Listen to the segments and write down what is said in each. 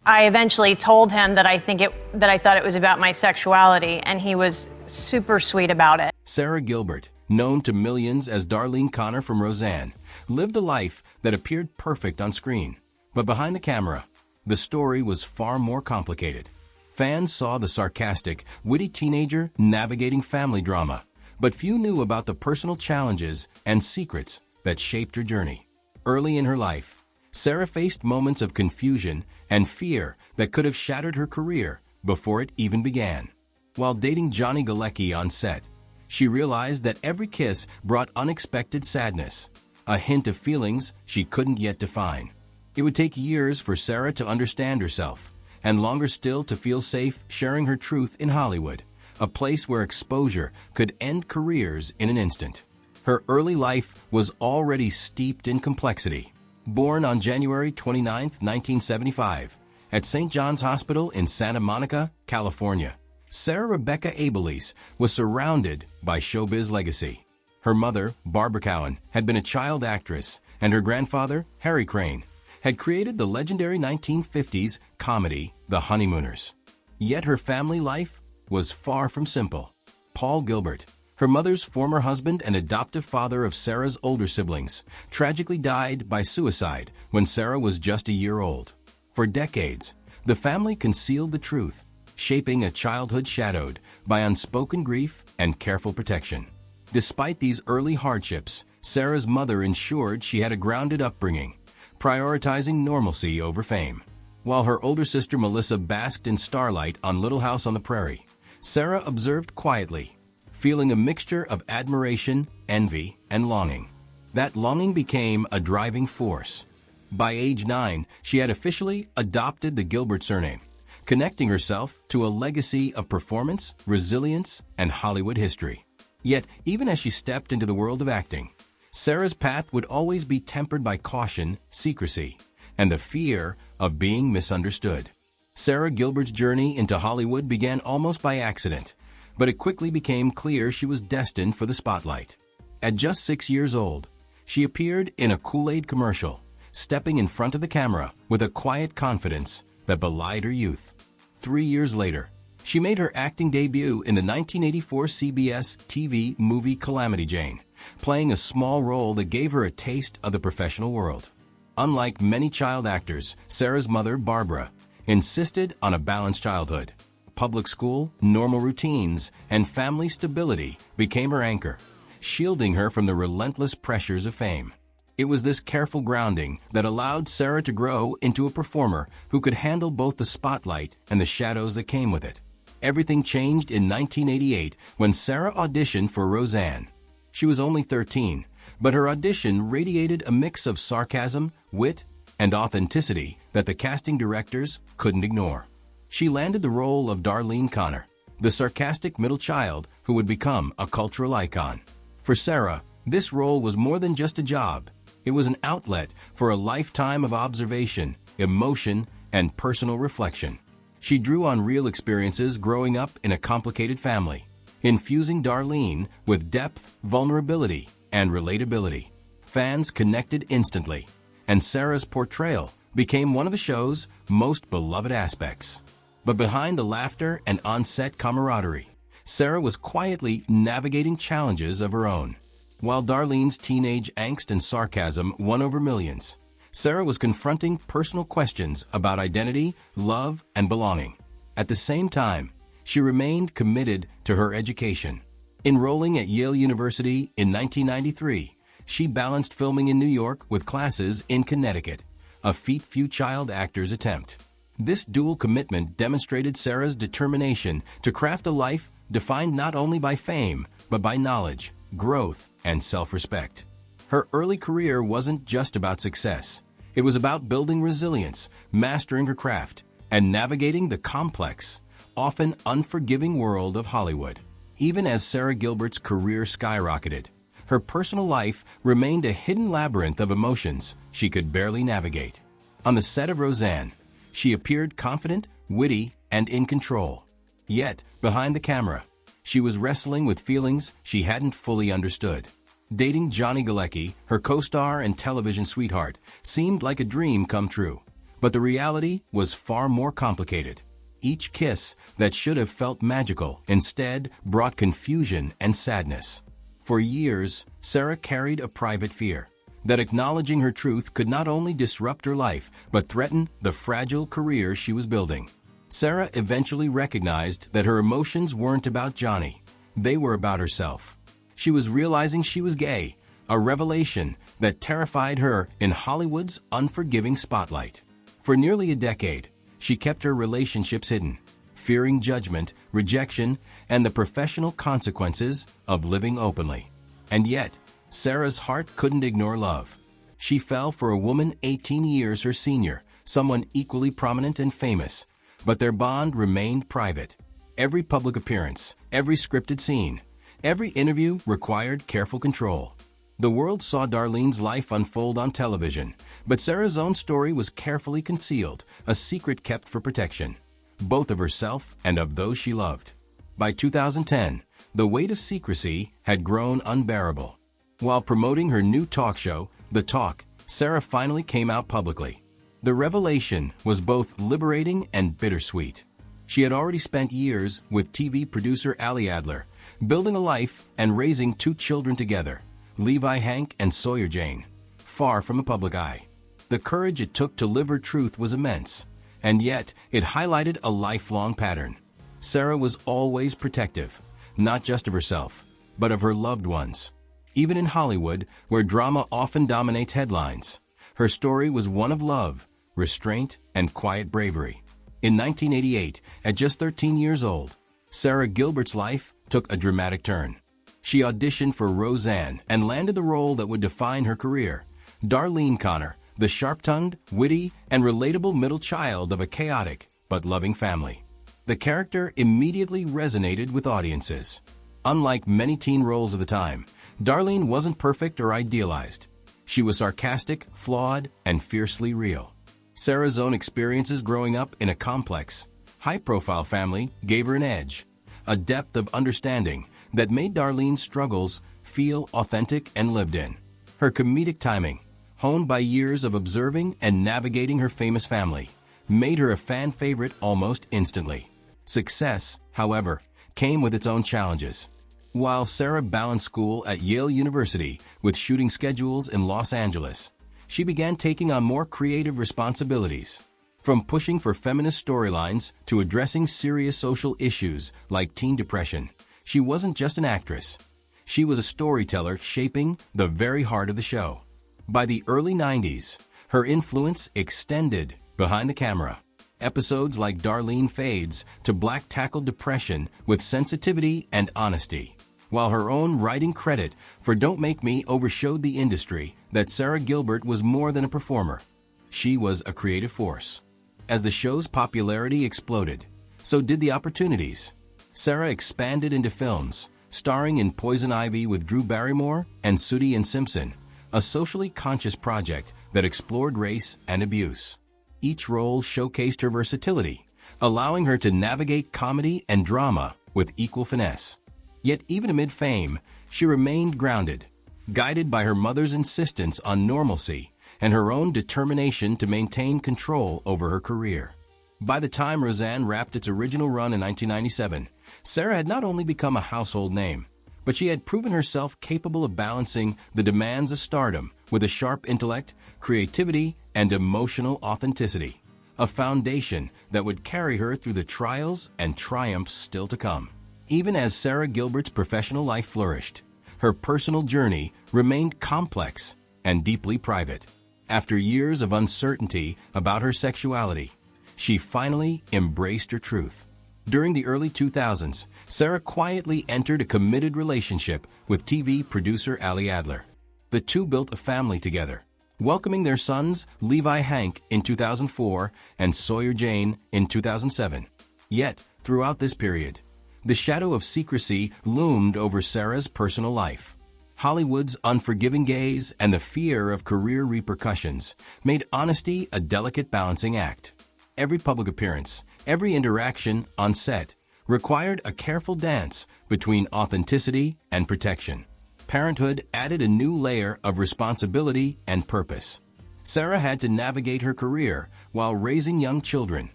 I eventually told him that I thought it was about my sexuality, and he was super sweet about it. Sara Gilbert, known to millions as Darlene Connor from Roseanne, lived a life that appeared perfect on screen. But behind the camera, the story was far more complicated. Fans saw the sarcastic, witty teenager navigating family drama, but few knew about the personal challenges and secrets that shaped her journey. Early in her life, Sara faced moments of confusion and fear that could have shattered her career before it even began. While dating Johnny Galecki on set, she realized that every kiss brought unexpected sadness, a hint of feelings she couldn't yet define. It would take years for Sara to understand herself, and longer still to feel safe sharing her truth in Hollywood, a place where exposure could end careers in an instant. Her early life was already steeped in complexity. Born on January 29, 1975, at St. John's Hospital in Santa Monica, California, Sarah Rebecca Abelise was surrounded by showbiz legacy. Her mother, Barbara Cowan, had been a child actress, and her grandfather, Harry Crane, had created the legendary 1950s comedy The Honeymooners. Yet her family life was far from simple. Paul Gilbert, her mother's former husband and adoptive father of Sarah's older siblings, tragically died by suicide when Sara was just a year old. For decades, the family concealed the truth, shaping a childhood shadowed by unspoken grief and careful protection. Despite these early hardships, Sara's mother ensured she had a grounded upbringing, prioritizing normalcy over fame. While her older sister Melissa basked in starlight on Little House on the Prairie, Sara observed quietly, feeling a mixture of admiration, envy, and longing. That longing became a driving force. By age 9, she had officially adopted the Gilbert surname, connecting herself to a legacy of performance, resilience, and Hollywood history. Yet, even as she stepped into the world of acting, Sara's path would always be tempered by caution, secrecy, and the fear of being misunderstood. Sara Gilbert's journey into Hollywood began almost by accident, but it quickly became clear she was destined for the spotlight. At just 6 years old, she appeared in a Kool-Aid commercial, stepping in front of the camera with a quiet confidence that belied her youth. 3 years later, she made her acting debut in the 1984 CBS TV movie Calamity Jane, playing a small role that gave her a taste of the professional world. Unlike many child actors, Sara's mother, Barbara, insisted on a balanced childhood. Public school, normal routines, and family stability became her anchor, shielding her from the relentless pressures of fame. It was this careful grounding that allowed Sara to grow into a performer who could handle both the spotlight and the shadows that came with it. Everything changed in 1988 when Sara auditioned for Roseanne. She was only 13, but her audition radiated a mix of sarcasm, wit, and authenticity that the casting directors couldn't ignore. She landed the role of Darlene Connor, the sarcastic middle child who would become a cultural icon. For Sara, this role was more than just a job. It was an outlet for a lifetime of observation, emotion, and personal reflection. She drew on real experiences growing up in a complicated family, infusing Darlene with depth, vulnerability, and relatability. Fans connected instantly, and Sara's portrayal became one of the show's most beloved aspects. But behind the laughter and on-set camaraderie, Sara was quietly navigating challenges of her own. While Darlene's teenage angst and sarcasm won over millions, Sara was confronting personal questions about identity, love, and belonging. At the same time, she remained committed to her education. Enrolling at Yale University in 1993, she balanced filming in New York with classes in Connecticut, a feat few child actors attempt. This dual commitment demonstrated Sara's determination to craft a life defined not only by fame, but by knowledge, growth, and self-respect. Her early career wasn't just about success. It was about building resilience, mastering her craft, and navigating the complex, often unforgiving world of Hollywood. Even as Sara Gilbert's career skyrocketed, her personal life remained a hidden labyrinth of emotions she could barely navigate. On the set of Roseanne, she appeared confident, witty, and in control. Yet, behind the camera, she was wrestling with feelings she hadn't fully understood. Dating Johnny Galecki, her co-star and television sweetheart, seemed like a dream come true. But the reality was far more complicated. Each kiss that should have felt magical instead brought confusion and sadness. For years, Sara carried a private fear that acknowledging her truth could not only disrupt her life, but threaten the fragile career she was building. Sara eventually recognized that her emotions weren't about Johnny. They were about herself. She was realizing she was gay, a revelation that terrified her in Hollywood's unforgiving spotlight. For nearly a decade, she kept her relationships hidden, fearing judgment, rejection, and the professional consequences of living openly. And yet, Sara's heart couldn't ignore love. She fell for a woman 18 years her senior, someone equally prominent and famous, but their bond remained private. Every public appearance, every scripted scene, every interview required careful control. The world saw Darlene's life unfold on television, but Sara's own story was carefully concealed, a secret kept for protection, both of herself and of those she loved. By 2010, the weight of secrecy had grown unbearable. While promoting her new talk show, The Talk, Sara finally came out publicly. The revelation was both liberating and bittersweet. She had already spent years with TV producer Ali Adler, building a life and raising 2 children together, Levi Hank and Sawyer Jane, far from the public eye. The courage it took to live her truth was immense, and yet it highlighted a lifelong pattern. Sara was always protective, not just of herself, but of her loved ones. Even in Hollywood, where drama often dominates headlines, her story was one of love, restraint, and quiet bravery. In 1988, at just 13 years old, Sara Gilbert's life took a dramatic turn. She auditioned for Roseanne and landed the role that would define her career. Darlene Connor, the sharp-tongued, witty, and relatable middle child of a chaotic but loving family. The character immediately resonated with audiences. Unlike many teen roles of the time, Darlene wasn't perfect or idealized. She was sarcastic, flawed, and fiercely real. Sara's own experiences growing up in a complex, high-profile family gave her an edge, a depth of understanding that made Darlene's struggles feel authentic and lived in. Her comedic timing, honed by years of observing and navigating her famous family, made her a fan favorite almost instantly. Success, however, came with its own challenges. While Sara balanced school at Yale University with shooting schedules in Los Angeles, she began taking on more creative responsibilities. From pushing for feminist storylines to addressing serious social issues like teen depression, she wasn't just an actress. She was a storyteller shaping the very heart of the show. By the early 90s, her influence extended behind the camera. Episodes like Darlene Fades to Black tackled depression with sensitivity and honesty, while her own writing credit for Don't Make Me overshowed the industry that Sara Gilbert was more than a performer. She was a creative force. As the show's popularity exploded, so did the opportunities. Sara expanded into films, starring in Poison Ivy with Drew Barrymore and Sooty and Simpson, a socially conscious project that explored race and abuse. Each role showcased her versatility, allowing her to navigate comedy and drama with equal finesse. Yet even amid fame, she remained grounded, guided by her mother's insistence on normalcy and her own determination to maintain control over her career. By the time Roseanne wrapped its original run in 1997, Sara had not only become a household name, but she had proven herself capable of balancing the demands of stardom with a sharp intellect, creativity, and emotional authenticity, a foundation that would carry her through the trials and triumphs still to come. Even as Sara Gilbert's professional life flourished, her personal journey remained complex and deeply private. After years of uncertainty about her sexuality, she finally embraced her truth. During the early 2000s, Sara quietly entered a committed relationship with TV producer Ali Adler. The two built a family together, welcoming their sons Levi Hank in 2004 and Sawyer Jane in 2007. Yet, throughout this period, the shadow of secrecy loomed over Sara's personal life. Hollywood's unforgiving gaze and the fear of career repercussions made honesty a delicate balancing act. Every public appearance, every interaction on set required a careful dance between authenticity and protection. Parenthood added a new layer of responsibility and purpose. Sara had to navigate her career while raising young children,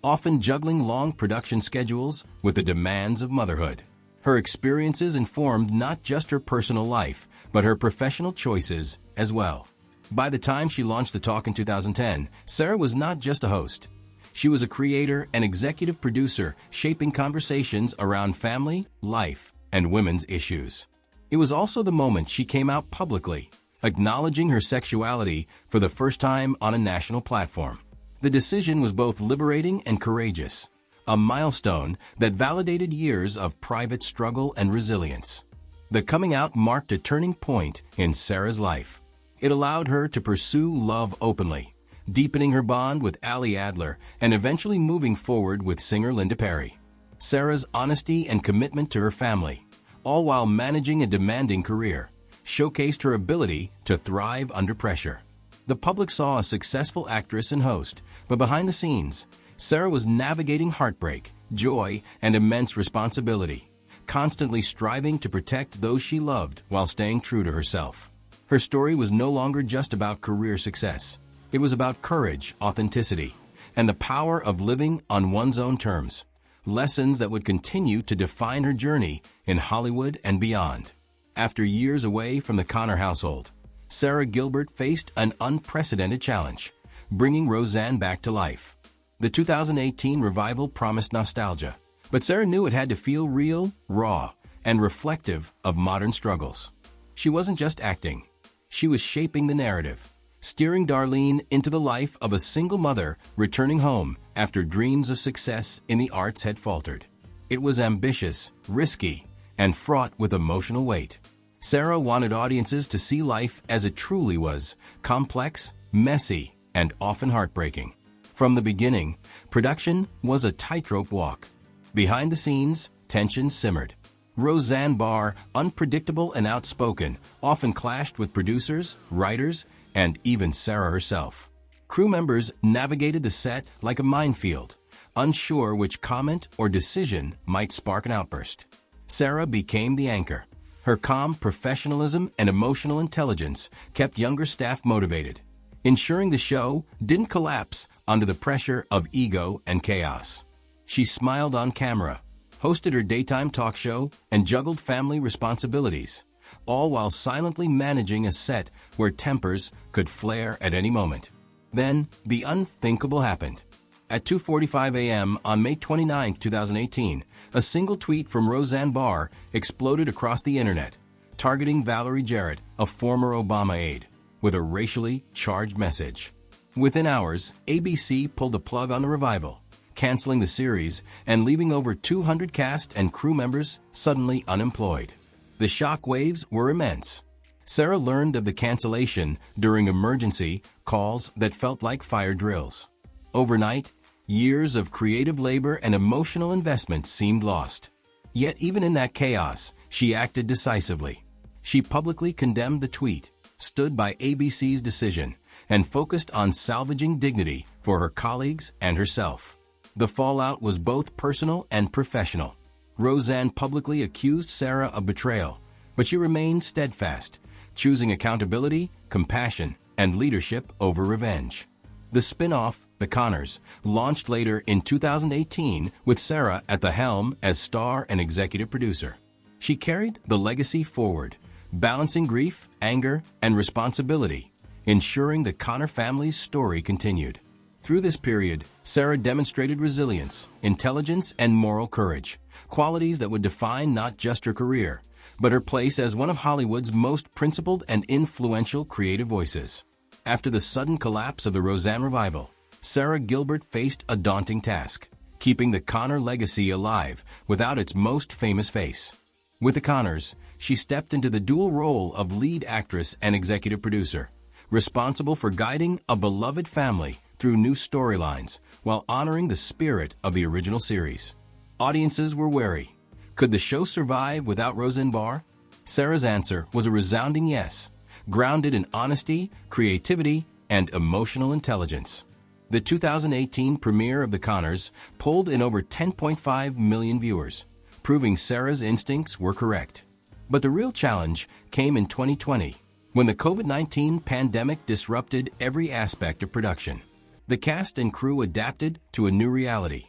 often juggling long production schedules with the demands of motherhood. Her experiences informed not just her personal life, but her professional choices as well. By the time she launched The Talk in 2010, Sara was not just a host. She was a creator and executive producer, shaping conversations around family, life, and women's issues. It was also the moment she came out publicly, acknowledging her sexuality for the first time on a national platform. The decision was both liberating and courageous, a milestone that validated years of private struggle and resilience. The coming out marked a turning point in Sara's life. It allowed her to pursue love openly, deepening her bond with Ali Adler and eventually moving forward with singer Linda Perry. Sara's honesty and commitment to her family, all while managing a demanding career, showcased her ability to thrive under pressure. The public saw a successful actress and host, but behind the scenes, Sara was navigating heartbreak, joy, and immense responsibility, constantly striving to protect those she loved while staying true to herself. Her story was no longer just about career success. It was about courage, authenticity, and the power of living on one's own terms, lessons that would continue to define her journey in Hollywood and beyond. After years away from the Connor household, Sara Gilbert faced an unprecedented challenge, bringing Roseanne back to life. The 2018 revival promised nostalgia, but Sara knew it had to feel real, raw, and reflective of modern struggles. She wasn't just acting. She was shaping the narrative, steering Darlene into the life of a single mother returning home after dreams of success in the arts had faltered. It was ambitious, risky, and fraught with emotional weight. Sara wanted audiences to see life as it truly was, complex, messy, and often heartbreaking. From the beginning, production was a tightrope walk. Behind the scenes, tension simmered. Roseanne Barr, unpredictable and outspoken, often clashed with producers, writers, and even Sara herself. Crew members navigated the set like a minefield, unsure which comment or decision might spark an outburst. Sara became the anchor. Her calm professionalism and emotional intelligence kept younger staff motivated, ensuring the show didn't collapse under the pressure of ego and chaos. She smiled on camera, hosted her daytime talk show, and juggled family responsibilities, all while silently managing a set where tempers could flare at any moment. Then, the unthinkable happened. At 2:45 a.m. on May 29, 2018, a single tweet from Roseanne Barr exploded across the internet, targeting Valerie Jarrett, a former Obama aide, with a racially charged message. Within hours, ABC pulled the plug on the revival, canceling the series and leaving over 200 cast and crew members suddenly unemployed. The shock waves were immense. Sara learned of the cancellation during emergency calls that felt like fire drills. Overnight, years of creative labor and emotional investment seemed lost. Yet even in that chaos, she acted decisively. She publicly condemned the tweet, stood by ABC's decision, and focused on salvaging dignity for her colleagues and herself. The fallout was both personal and professional. Roseanne publicly accused Sara of betrayal, but she remained steadfast, choosing accountability, compassion, and leadership over revenge. The spin-off, The Connors, launched later in 2018 with Sara at the helm as star and executive producer. She carried the legacy forward, balancing grief, anger, and responsibility, ensuring the Connor family's story continued. Through this period, Sara demonstrated resilience, intelligence, and moral courage, qualities that would define not just her career, but her place as one of Hollywood's most principled and influential creative voices. After the sudden collapse of the Roseanne revival, Sara Gilbert faced a daunting task, keeping the Connor legacy alive without its most famous face. With the Connors, she stepped into the dual role of lead actress and executive producer, responsible for guiding a beloved family through new storylines while honoring the spirit of the original series. Audiences were wary. Could the show survive without Roseanne Barr? Sara's answer was a resounding yes, grounded in honesty, creativity, and emotional intelligence. The 2018 premiere of The Connors pulled in over 10.5 million viewers, proving Sara's instincts were correct. But the real challenge came in 2020, when the COVID-19 pandemic disrupted every aspect of production. The cast and crew adapted to a new reality,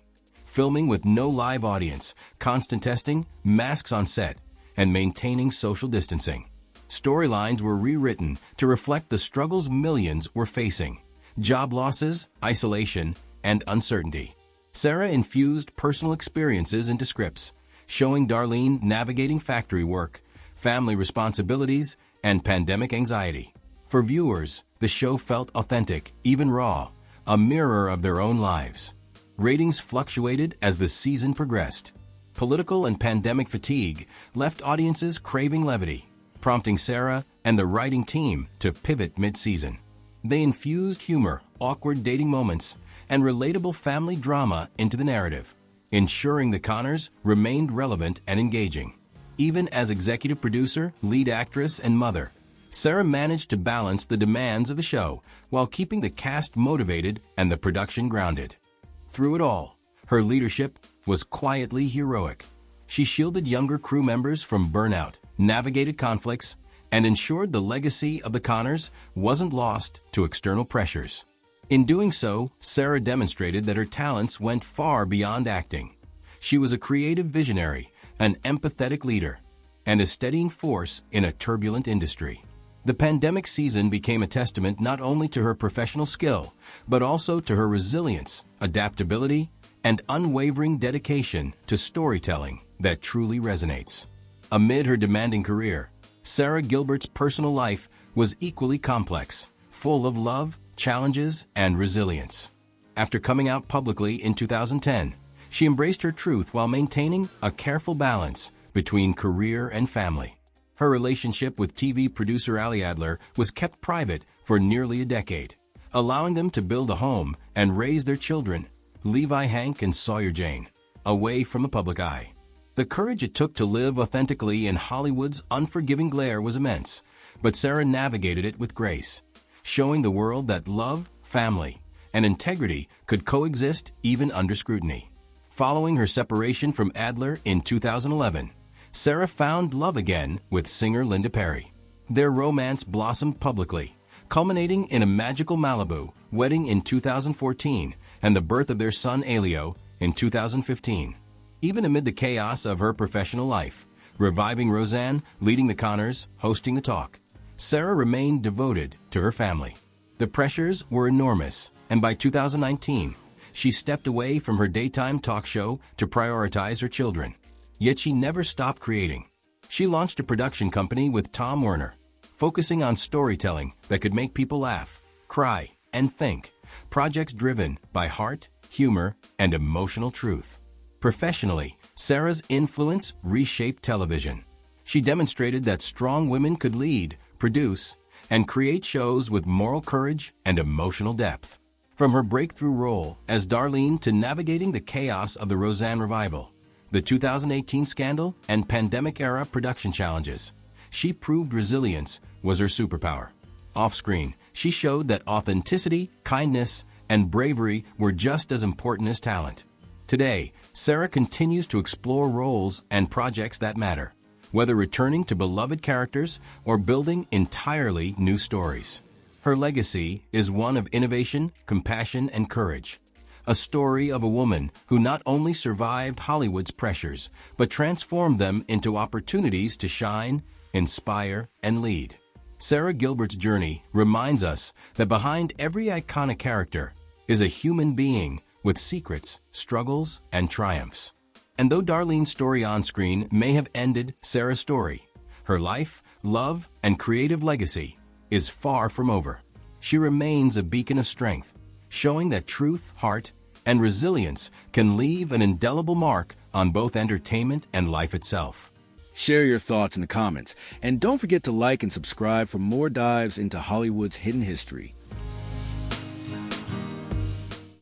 filming with no live audience, constant testing, masks on set, and maintaining social distancing. Storylines were rewritten to reflect the struggles millions were facing: job losses, isolation, and uncertainty. Sara infused personal experiences into scripts, showing Darlene navigating factory work, family responsibilities, and pandemic anxiety. For viewers, the show felt authentic, even raw, a mirror of their own lives. Ratings fluctuated as the season progressed. Political and pandemic fatigue left audiences craving levity, prompting Sara and the writing team to pivot mid-season. They infused humor, awkward dating moments, and relatable family drama into the narrative, ensuring the Connors remained relevant and engaging. Even as executive producer, lead actress, and mother, Sara managed to balance the demands of the show while keeping the cast motivated and the production grounded. Through it all, her leadership was quietly heroic. She shielded younger crew members from burnout, navigated conflicts, and ensured the legacy of the Connors wasn't lost to external pressures. In doing so, Sara demonstrated that her talents went far beyond acting. She was a creative visionary, an empathetic leader, and a steadying force in a turbulent industry. The pandemic season became a testament not only to her professional skill, but also to her resilience, adaptability, and unwavering dedication to storytelling that truly resonates. Amid her demanding career, Sara Gilbert's personal life was equally complex, full of love, challenges, and resilience. After coming out publicly in 2010, she embraced her truth while maintaining a careful balance between career and family. Her relationship with TV producer Ali Adler was kept private for nearly a decade, allowing them to build a home and raise their children, Levi Hank and Sawyer Jane, away from the public eye. The courage it took to live authentically in Hollywood's unforgiving glare was immense, but Sara navigated it with grace, showing the world that love, family, and integrity could coexist even under scrutiny. Following her separation from Adler in 2011, Sara found love again with singer Linda Perry. Their romance blossomed publicly, culminating in a magical Malibu wedding in 2014 and the birth of their son Elio in 2015. Even amid the chaos of her professional life, reviving Roseanne, leading the Connors, hosting The Talk, Sara remained devoted to her family. The pressures were enormous, and by 2019, she stepped away from her daytime talk show to prioritize her children. Yet she never stopped creating. She launched a production company with Tom Werner, focusing on storytelling that could make people laugh, cry, and think. Projects driven by heart, humor, and emotional truth. Professionally, Sara's influence reshaped television. She demonstrated that strong women could lead, produce, and create shows with moral courage and emotional depth. From her breakthrough role as Darlene to navigating the chaos of the Roseanne revival, the 2018 scandal, and pandemic-era production challenges, she proved resilience was her superpower. Off-screen, she showed that authenticity, kindness, and bravery were just as important as talent. Today, Sara continues to explore roles and projects that matter, whether returning to beloved characters or building entirely new stories. Her legacy is one of innovation, compassion, and courage. A story of a woman who not only survived Hollywood's pressures, but transformed them into opportunities to shine, inspire, and lead. Sara Gilbert's journey reminds us that behind every iconic character is a human being with secrets, struggles, and triumphs. And though Darlene's story on screen may have ended Sara's story, her life, love, and creative legacy is far from over. She remains a beacon of strength, showing that truth, heart, and resilience can leave an indelible mark on both entertainment and life itself. Share your thoughts in the comments, and don't forget to like and subscribe for more dives into Hollywood's hidden history.